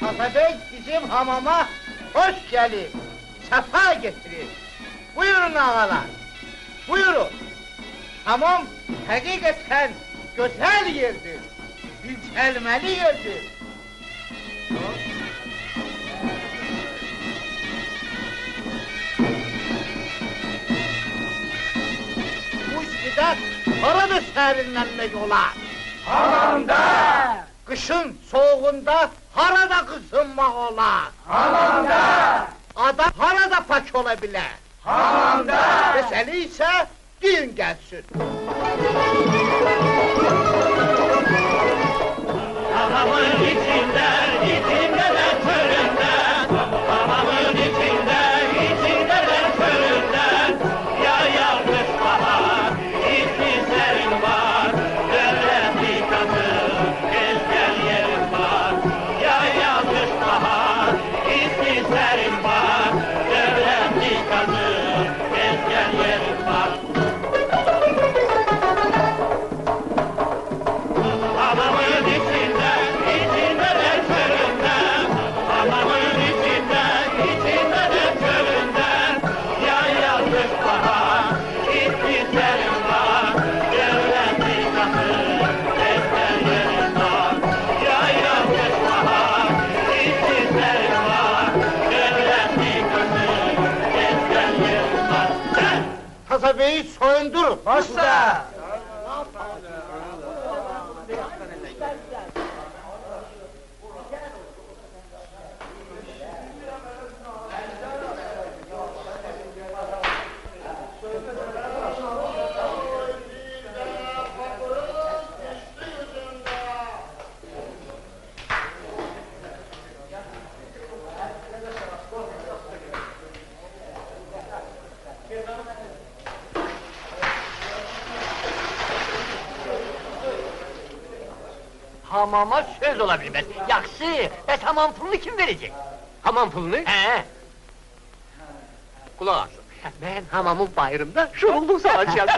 Atabey bizim hamama hoş gelir, sefa getirir. Buyurun ağalar, buyurun. Hamam hakikaten güzel yerdir, bilcelmeli yerdir. Bu istidat orada serinlenmek olar. Hamamda! Kışın soğuğunda harada kısınmak olar. Hamamda! Adam harada pak olabilir. Hamamda! Mesele ise düğün gelsin. Hamamın içinde de çölünden, hamamın içinde de çölünden, ya yağmış bahar, ismi serin var, devletli kadın, gezgen yerin var. Ya yağmış bahar, ismi serin var, devletli kadın, gezgen yerin var. Hamamın içinde de çölünden, hamamın içinde de çölünden, ya yağmış bahar, ismi serin var, devletli kadın, gezgen yerin var. Ya yağmış bahar, ismi serin var, devletli kadın, gezgen yerin var. Sen! Tasabeyi soyundur. Başla! Hamama söz ola bilmez. Yaxşı, bəs hamam pulunu kim verecek? Hamam pulunu? He, Kulak asın. Ben hamamın bayırında şurulluk salacağım.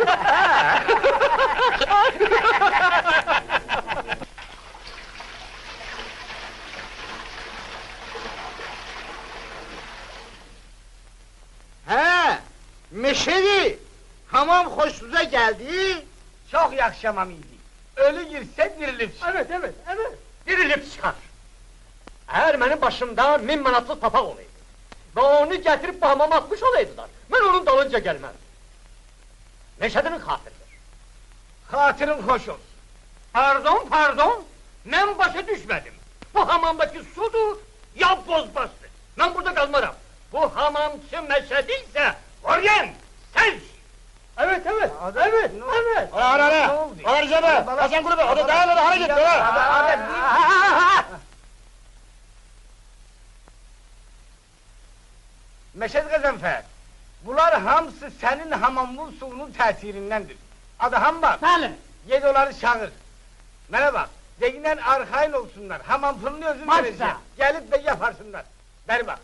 He, meşedi. Hamam hoşunuza geldi. Çok yaxşı hamam idi. Ölü girse dirilip çıkar. Evet. Dirilip çıkar. Eğer benim başımda 1000 manatlık papak olaydı ve onu getirip bu hamama atmış olaydılar, ben onun dalınca gelmem. Meşhedinin hatırıdır. Hatırın hoş olsun. Pardon, ben başa düşmedim. Bu hamamdaki sudur, ya bozbastı. Ben burada kalmaram. Bu hamamçı meşhediyse, oryan, sen! Evet. Ara. Arıca Hasan kulübü. O da dayanır. Hadi git. Meşed Gazanfer, bunlar hamısı senin hamamın suyunun təsirindendir. Adı ham var. Bəli. Yedi onları çağır. Bana bak, deyinən arxain olsunlar, hamam pulunu özün Başla. verecek. Gelip de yaparsınlar. Beri bak.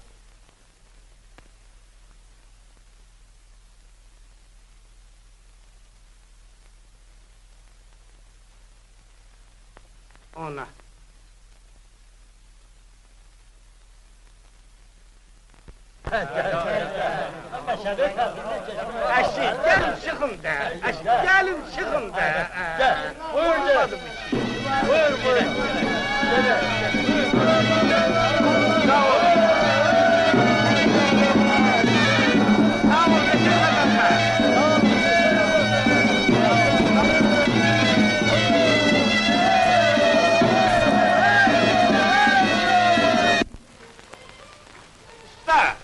Ona. Eşi, gelin çıkın da. Eşi, gelin çıkın da. Gel. Olmadı bu şey. Buyur. Sağ ol. Sağ ol, Meşed Gazanfer. Usta,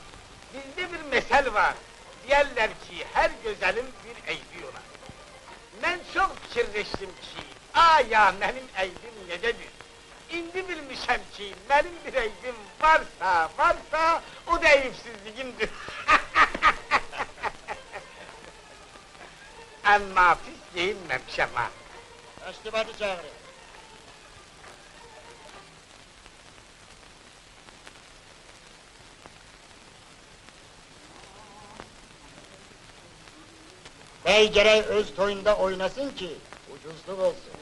bizde bir mesel var. Diyerler ki her güzelin bir eybi olar. Ben çok fikirleştim ki, ya benim eybim necedir? İndi bilmişem ki benim bir eybim varsa o da eyipsizliğimdir. Ama pis giyinmemişim ha. Teşkilatı çağırın. Bey gerek öz toyunda oynasın ki ucuzluk olsun.